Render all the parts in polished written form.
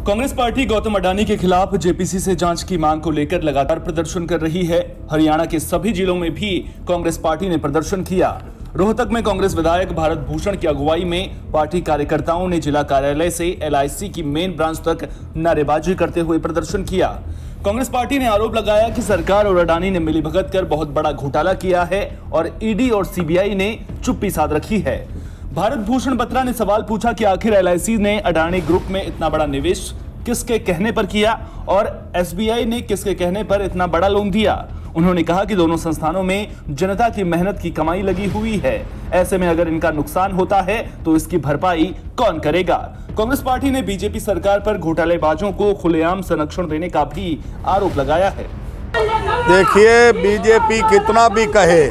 Congress party Gautam Adani के खिलाफ JPC से जांच की मांग को लेकर लगातार प्रदर्शन कर रही है। हरियाणा के सभी जिलों में भी कांग्रेस पार्टी ने प्रदर्शन किया। रोहतक में कांग्रेस विधायक भारत भूषण की अगुवाई में पार्टी कार्यकर्ताओं ने जिला कार्यालय से एलआईसी की मेन ब्रांच तक नारेबाजी करते हुए प्रदर्शन किया। कांग्रेस पार्टी ने आरोप लगाया कि सरकार और अडानी ने मिलीभगत कर बहुत बड़ा घोटाला किया है और ईडी और सीबीआई ने चुप्पी साध रखी है। भारत भूषण बत्रा ने सवाल पूछा कि आखिर एलआईसी ने अडानी ग्रुप में इतना बड़ा निवेश किसके कहने पर किया और एसबीआई ने किसके कहने पर इतना बड़ा लोन दिया। उन्होंने कहा कि दोनों संस्थानों में जनता की मेहनत की कमाई लगी हुई है। ऐसे में अगर इनका नुकसान होता है तो इसकी भरपाई कौन करेगा। कांग्रेस पार्टी ने बीजेपी सरकार पर घोटालेबाजों को खुलेआम संरक्षण देने का भी आरोप लगाया है। देखिए, बीजेपी कितना भी कहे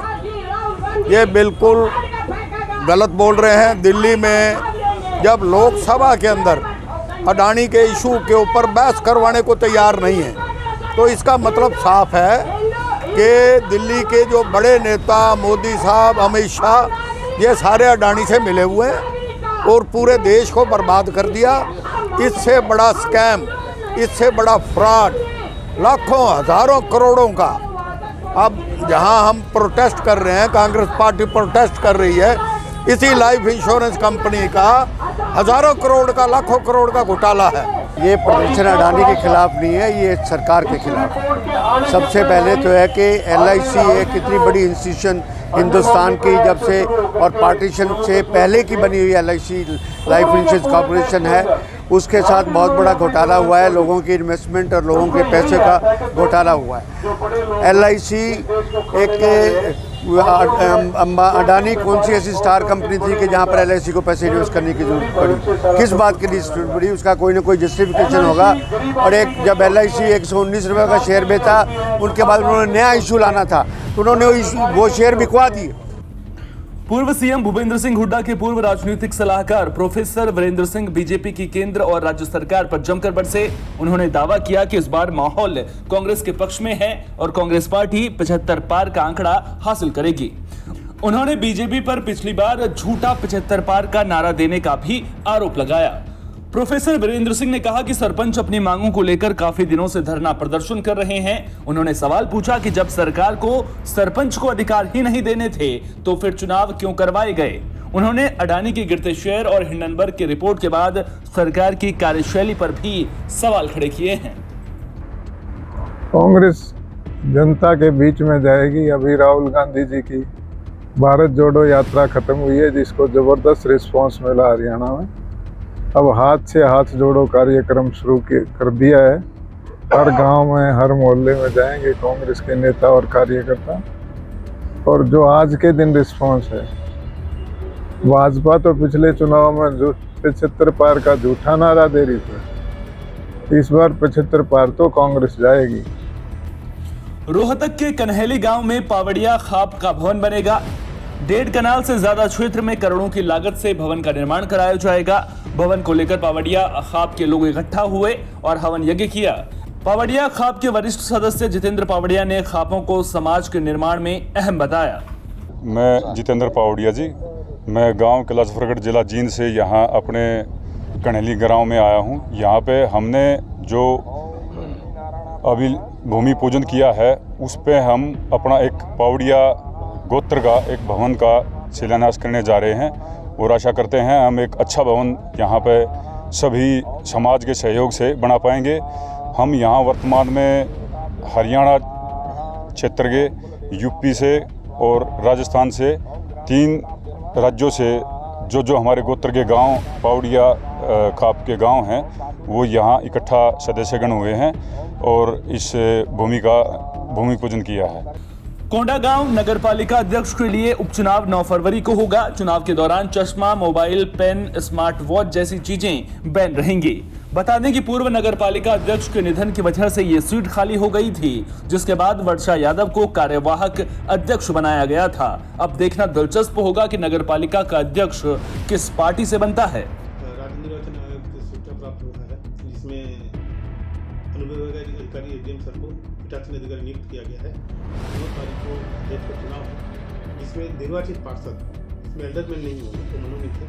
ये बिल्कुल गलत बोल रहे हैं। दिल्ली में जब लोकसभा के अंदर अडानी के इशू के ऊपर बहस करवाने को तैयार नहीं है तो इसका मतलब साफ है कि दिल्ली के जो बड़े नेता मोदी साहब, अमित शाह, ये सारे अडानी से मिले हुए हैं और पूरे देश को बर्बाद कर दिया। इससे बड़ा स्कैम, इससे बड़ा फ्रॉड, लाखों हजारों करोड़ों का। अब जहां हम प्रोटेस्ट कर रहे हैं, कांग्रेस पार्टी प्रोटेस्ट कर रही है, इसी लाइफ इंश्योरेंस कंपनी का हजारों करोड़ का, लाखों करोड़ का घोटाला है। ये प्रदर्शन अडानी के खिलाफ नहीं है, ये सरकार के खिलाफ है। सबसे पहले तो है कि एलआईसी एक कितनी बड़ी इंस्टीट्यूशन हिंदुस्तान की जब से और पार्टीशन से पहले की बनी हुई एलआईसी लाइफ इंश्योरेंस कॉर्पोरेशन है, उसके साथ बहुत बड़ा घोटाला हुआ है। लोगों की इन्वेस्टमेंट और लोगों के पैसे का घोटाला हुआ है। एलआईसी एक अडानी कौन सी ऐसी स्टार कंपनी थी कि जहां पर एलआईसी को पैसे इन्वेस्ट करने की जरूरत पड़ी? किस बात के लिए जरूरत पड़ी? उसका कोई ना कोई जस्टिफिकेशन होगा। और एक जब एलआईसी 119 रुपये का शेयर बेचा, उनके बाद उन्होंने नया इशू लाना था तो उन्होंने वो शेयर बिकवा दिए। पूर्व सीएम भूपेंद्र सिंह हुड्डा के पूर्व राजनीतिक सलाहकार प्रोफेसर वीरेंद्र सिंह बीजेपी की केंद्र और राज्य सरकार पर जमकर बरसे। उन्होंने दावा किया कि इस बार माहौल कांग्रेस के पक्ष में है और कांग्रेस पार्टी 75 पार का आंकड़ा हासिल करेगी। उन्होंने बीजेपी पर पिछली बार झूठा 75 पार का नारा देने का भी आरोप लगाया। प्रोफेसर वीरेंद्र सिंह ने कहा कि सरपंच अपनी मांगों को लेकर काफी दिनों से धरना प्रदर्शन कर रहे हैं। उन्होंने सवाल पूछा कि जब सरकार को सरपंच को अधिकार ही नहीं देने थे तो फिर चुनाव क्यों करवाए गए। उन्होंने अडानी के गिरते शेयर और हिंडनबर्ग की रिपोर्ट के बाद सरकार की कार्यशैली पर भी सवाल खड़े किए हैं। कांग्रेस जनता के बीच में जाएगी। अभी राहुल गांधी जी की भारत जोड़ो यात्रा खत्म हुई है, जिसको जबरदस्त रिस्पॉन्स मिला हरियाणा में। अब हाथ से हाथ जोड़ो कार्यक्रम शुरू कर दिया है। हर गांव में, हर मोहल्ले में जाएंगे कांग्रेस के नेता और कार्यकर्ता। और जो आज के दिन रिस्पांस है, भाजपा तो पिछले चुनाव में जो 75 पार का झूठा नारा दे रही थी, इस बार 75 पार तो कांग्रेस जाएगी। रोहतक के कन्हैली गांव में पावड़िया खाप का भवन बनेगा। 1.5 कनाल से ज्यादा क्षेत्र में करोड़ों की लागत से भवन का निर्माण कराया जाएगा। भवन को लेकर पावड़िया खाप के लोग इकट्ठा हुए और हवन यज्ञ किया। पावड़िया खाप के वरिष्ठ सदस्य जितेंद्र पावड़िया ने खापों को समाज के निर्माण में अहम बताया। मैं जितेंद्र पावड़िया जी, मैं गांव कैलाशपुरगढ़ जिला जींद से यहाँ अपने कन्हैली गांव में आया हूँ। यहाँ पे हमने जो अभी भूमि पूजन किया है, उस पे हम अपना एक पावड़िया गोत्र का एक भवन का शिलान्यास करने जा रहे हैं और आशा करते हैं हम एक अच्छा भवन यहाँ पे सभी समाज के सहयोग से बना पाएंगे। हम यहाँ वर्तमान में हरियाणा क्षेत्र के, यूपी से और राजस्थान से 3 राज्यों से जो हमारे गोत्र के गांव, पावड़िया खाप के गांव हैं, वो यहाँ इकट्ठा सदस्यगण हुए हैं और इस भूमि पूजन किया है। कोंडागांव नगर पालिका अध्यक्ष के लिए उपचुनाव 9 फरवरी को होगा। चुनाव के दौरान चश्मा, मोबाइल, पेन, स्मार्ट वॉच जैसी चीजें बैन रहेंगी। बता दें कि पूर्व नगर पालिका अध्यक्ष के निधन की वजह से ये सीट खाली हो गई थी, जिसके बाद वर्षा यादव को कार्यवाहक अध्यक्ष बनाया गया था। अब देखना दिलचस्प होगा कि नगर पालिका का अध्यक्ष किस पार्टी से बनता है। राज्य निर्वाचन आयोग से सूचना प्राप्त हुआ है, जिसमें अनुविभागीय अधिकारी एडीएम सर को पीठासीन अधिकारी नियुक्त किया गया है। 9 तारीख को अध्यक्ष का चुनाव है, जिसमें निर्वाचित पार्षद, इसमें एल्डरमैन नहीं होंगे तो मनोनीत है।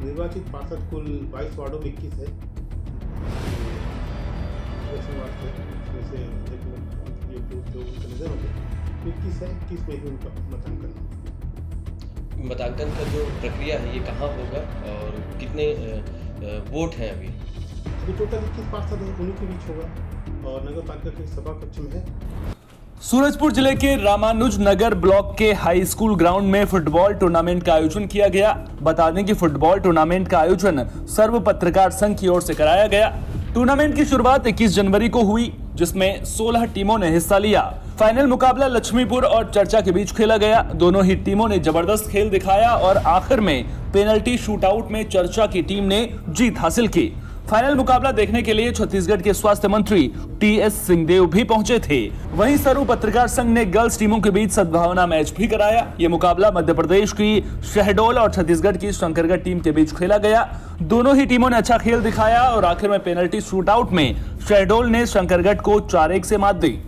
निर्वाचित पार्षद कुल 22 वार्डों में 21 है। दक्षिणवाद है, इसमें से ये जो उनका निधन हो गया, 21 है, 21 में ही उनका मतदान करना। मतदान का जो प्रक्रिया है ये कहाँ होगा और कितने वोट हैं अभी? अभी टोटल 21 पार्षद हैं, उन्हीं के बीच होगा और नगर पालिका के सभा कक्ष में है। सूरजपुर जिले के रामानुजनगर ब्लॉक के हाई स्कूल ग्राउंड में फुटबॉल टूर्नामेंट का आयोजन किया गया। बता दें कि फुटबॉल टूर्नामेंट का आयोजन सर्व पत्रकार संघ की ओर से कराया गया। टूर्नामेंट की शुरुआत 21 जनवरी को हुई, जिसमें 16 टीमों ने हिस्सा लिया। फाइनल मुकाबला लक्ष्मीपुर और चर्चा के बीच खेला गया। दोनों ही टीमों ने जबरदस्त खेल दिखाया और आखिर में पेनल्टी शूटआउट में चर्चा की टीम ने जीत हासिल की। फाइनल मुकाबला देखने के लिए छत्तीसगढ़ के स्वास्थ्य मंत्री टी.एस. सिंहदेव भी पहुंचे थे। वहीं सर्व पत्रकार संघ ने गर्ल्स टीमों के बीच सद्भावना मैच भी कराया। ये मुकाबला मध्य प्रदेश की शहडोल और छत्तीसगढ़ की शंकरगढ़ टीम के बीच खेला गया। दोनों ही टीमों ने अच्छा खेल दिखाया और आखिर में पेनल्टी शूटआउट में शहडोल ने शंकरगढ़ को 4-1 से मात दी।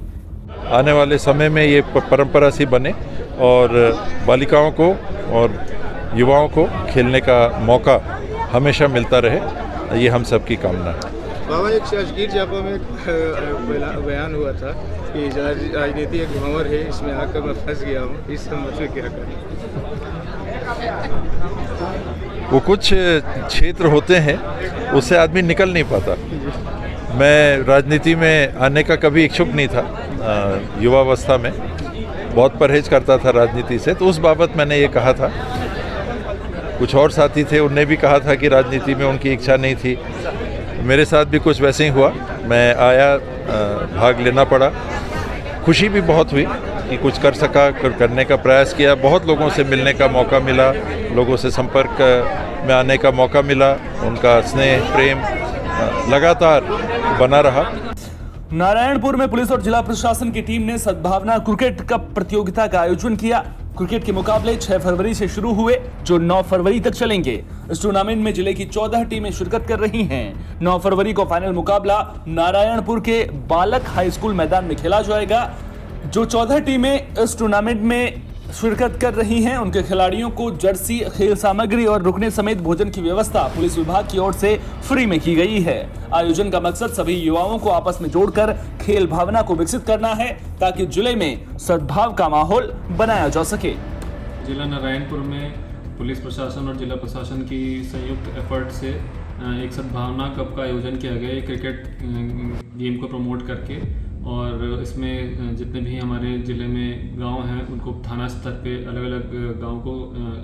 आने वाले समय में ये परंपरा सी बने और बालिकाओं को और युवाओं को खेलने का मौका हमेशा मिलता रहे, ये हम सबकी कामना है। बाबा, एक शासकीय जापा में एक बयान हुआ था कि राजनीति एक भंवर है, इसमें आकर मैं फंस गया हूँ, इस संबंध में क्या करें? वो कुछ क्षेत्र होते हैं उससे आदमी निकल नहीं पाता। मैं राजनीति में आने का कभी इच्छुक नहीं था। युवावस्था में बहुत परहेज करता था राजनीति से, तो उस बाबत मैंने ये कहा था। कुछ और साथी थे, उनने भी कहा था कि राजनीति में उनकी इच्छा नहीं थी। मेरे साथ भी कुछ वैसे ही हुआ। मैं आया, भाग लेना पड़ा। खुशी भी बहुत हुई कि कुछ कर सका, करने का प्रयास किया। बहुत लोगों से मिलने का मौका मिला, लोगों से संपर्क में आने का मौका मिला। उनका स्नेह प्रेम लगातार बना रहा। नारायणपुर में पुलिस और जिला प्रशासन की टीम ने सद्भावना क्रिकेट कप प्रतियोगिता का आयोजन किया। क्रिकेट के मुकाबले 6 फरवरी से शुरू हुए, जो 9 फरवरी तक चलेंगे। इस टूर्नामेंट में जिले की 14 टीमें शिरकत कर रही हैं। 9 फरवरी को फाइनल मुकाबला नारायणपुर के बालक हाई स्कूल मैदान में खेला जाएगा। जो 14 टीमें इस टूर्नामेंट में शिरकत कर रही हैं, उनके खिलाड़ियों को जर्सी, खेल सामग्री और रुकने समेत भोजन की व्यवस्था पुलिस विभाग की ओर से फ्री में की गई है। आयोजन का मकसद सभी युवाओं को आपस में जोड़कर खेल भावना को विकसित करना है, ताकि जिले में सद्भाव का माहौल बनाया जा सके। जिला नारायणपुर में पुलिस प्रशासन और जिला प्रशासन की संयुक्त एफर्ट से एक सद्भावना कप का आयोजन किया गया है, क्रिकेट गेम को प्रमोट करके। और इसमें जितने भी हमारे ज़िले में गांव हैं, उनको थाना स्तर पे अलग अलग गांव को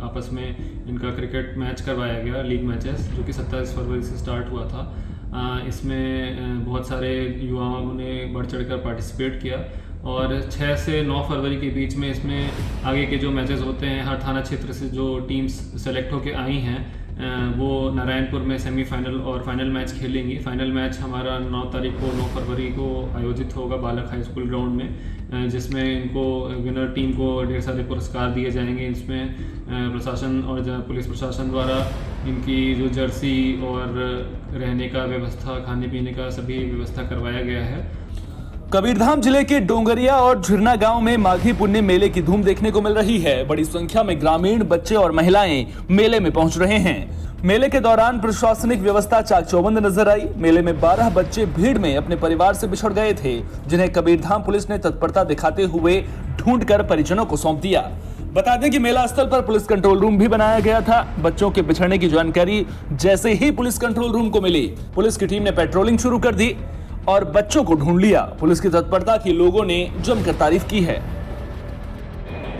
आपस में इनका क्रिकेट मैच करवाया गया, लीग मैचेस, जो कि 27 फरवरी से स्टार्ट हुआ था। इसमें बहुत सारे युवाओं ने बढ़ चढ़कर पार्टिसिपेट किया और 6 से 9 फरवरी के बीच में इसमें आगे के जो मैचेस होते हैं, हर थाना क्षेत्र से जो टीम्स सेलेक्ट होकर आई हैं वो नारायणपुर में सेमीफाइनल और फाइनल मैच खेलेंगी। फाइनल मैच हमारा 9 तारीख को 9 फरवरी को आयोजित होगा बालक हाई स्कूल ग्राउंड में, जिसमें इनको विनर टीम को ढेर सारे पुरस्कार दिए जाएंगे। इसमें प्रशासन और पुलिस प्रशासन द्वारा इनकी जो जर्सी और रहने का व्यवस्था, खाने पीने का सभी व्यवस्था करवाया गया है। कबीरधाम जिले के डोंगरिया और झिरना गांव में माघी पुण्य मेले की धूम देखने को मिल रही है। बड़ी संख्या में ग्रामीण, बच्चे और महिलाएं मेले में पहुंच रहे हैं। मेले के दौरान प्रशासनिक व्यवस्था चाक-चौबंद नजर आई। मेले में 12 बच्चे भीड़ में अपने परिवार से बिछड़ गए थे, जिन्हें कबीरधाम पुलिस ने तत्परता दिखाते हुए ढूंढकर परिजनों को सौंप दिया। बता दें कि मेला स्थल पर पुलिस कंट्रोल रूम भी बनाया गया था। बच्चों के बिछड़ने की जानकारी जैसे ही पुलिस कंट्रोल रूम को मिली, पुलिस की टीम ने पेट्रोलिंग शुरू कर दी और बच्चों को ढूंढ लिया। पुलिस की तत्परता की लोगों ने जमकर तारीफ की है।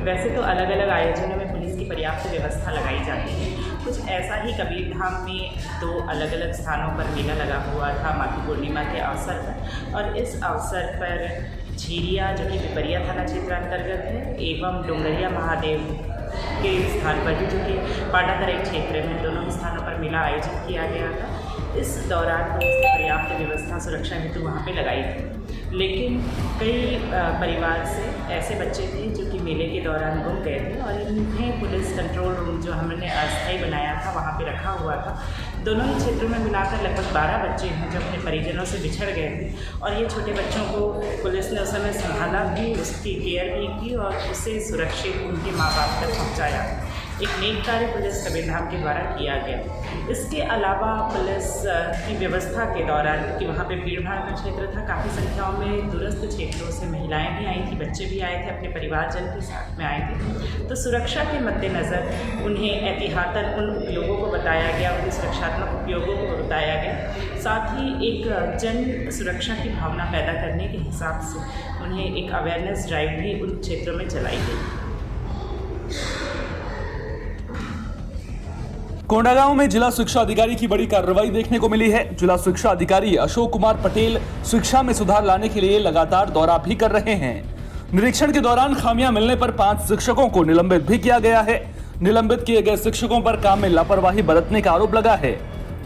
वैसे तो अलग अलग आयोजनों में पुलिस की पर्याप्त व्यवस्था लगाई जाती है। कुछ ऐसा ही कबीरधाम में 2 अलग अलग स्थानों पर मेला लगा हुआ था माघी पूर्णिमा के अवसर पर, और इस अवसर पर झीरिया, जो कि पिपरिया थाना क्षेत्र अंतर्गत है, एवं डोंगरिया महादेव के स्थान पर भी, जो कि पाटातराई क्षेत्र में, दोनों स्थानों पर मेला आयोजित किया गया था। इस दौरान पुलिस ने पर्याप्त व्यवस्था सुरक्षा हेतु वहाँ पे लगाई थी, लेकिन कई परिवार से ऐसे बच्चे थे जो कि मेले के दौरान गुम गए थे और इन्हें पुलिस कंट्रोल रूम जो हमने अस्थायी बनाया था वहाँ पे रखा हुआ था। दोनों ही क्षेत्रों में मिलाकर लगभग 12 बच्चे हैं जो अपने परिजनों से बिछड़ गए थे, और ये छोटे बच्चों को पुलिस ने उस समय संभाला भी, उसकी केयर भी की और उसे सुरक्षित उनके माँ बाप तक पहुँचाया। एक नेक कार्य पुलिस कबीरधाम के द्वारा किया गया। इसके अलावा पुलिस की व्यवस्था के दौरान, कि वहाँ पे भीड़ भाड़ का क्षेत्र था, काफ़ी संख्याओं में दूरस्थ क्षेत्रों से महिलाएं भी आई थी, बच्चे भी आए थे, अपने परिवारजन के साथ में आए थे। तो सुरक्षा के मद्देनज़र उन्हें एहतियातन उन उपयोगों को बताया गया, उनके सुरक्षात्मक उपयोगों को बताया गया। साथ ही एक जन सुरक्षा की भावना पैदा करने के हिसाब से उन्हें एक अवेयरनेस ड्राइव भी उन क्षेत्रों में चलाई गई। कोंडागांव में जिला शिक्षा अधिकारी की बड़ी कार्रवाई देखने को मिली है। जिला शिक्षा अधिकारी अशोक कुमार पटेल शिक्षा में सुधार लाने के लिए लगातार दौरा भी कर रहे हैं। निरीक्षण के दौरान खामियां मिलने पर 5 शिक्षकों को निलंबित भी किया गया है। निलंबित किए गए शिक्षकों पर काम में लापरवाही बरतने का आरोप लगा है।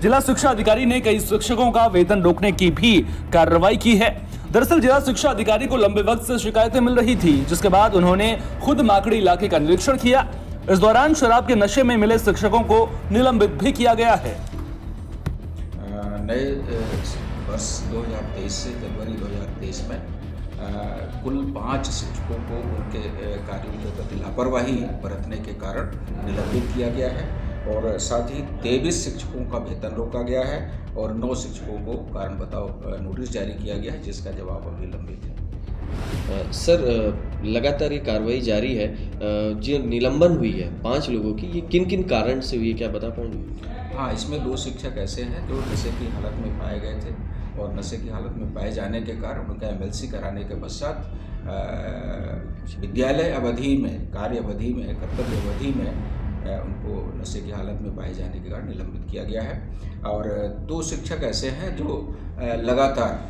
जिला शिक्षा अधिकारी ने कई शिक्षकों का वेतन रोकने की भी कार्रवाई की है। दरअसल जिला शिक्षा अधिकारी को लंबे वक्त से शिकायतें मिल रही थी, जिसके बाद उन्होंने खुद माकड़ी इलाके का निरीक्षण किया। इस दौरान शराब के नशे में मिले शिक्षकों को निलंबित भी किया गया है। नए वर्ष 2023 से जनवरी 2023 में कुल 5 शिक्षकों को उनके कार्यों के प्रति लापरवाही बरतने के कारण निलंबित किया गया है और साथ ही 23 शिक्षकों का वेतन रोका गया है और 9 शिक्षकों को कारण बताओ नोटिस जारी किया गया है, जिसका जवाब अभी लंबित है। सर, लगातार ये कार्रवाई जारी है। जो निलंबन हुई है 5 लोगों की, ये किन किन कारण से हुई है, क्या बता पाएंगे? हाँ, इसमें 2 शिक्षक ऐसे हैं जो नशे की हालत में पाए गए थे और नशे की हालत में पाए जाने के कारण उनका MLC कराने के पश्चात विद्यालय अवधि में, कार्य अवधि में, कर्तव्य अवधि में उनको नशे की हालत में पाए जाने के कारण निलंबित किया गया है। और 2 शिक्षक ऐसे हैं जो लगातार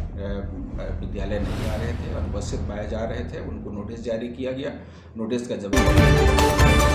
विद्यालय नहीं आ रहे थे, अनुपस्थित पाए जा रहे थे, उनको नोटिस जारी किया गया। नोटिस का जवाब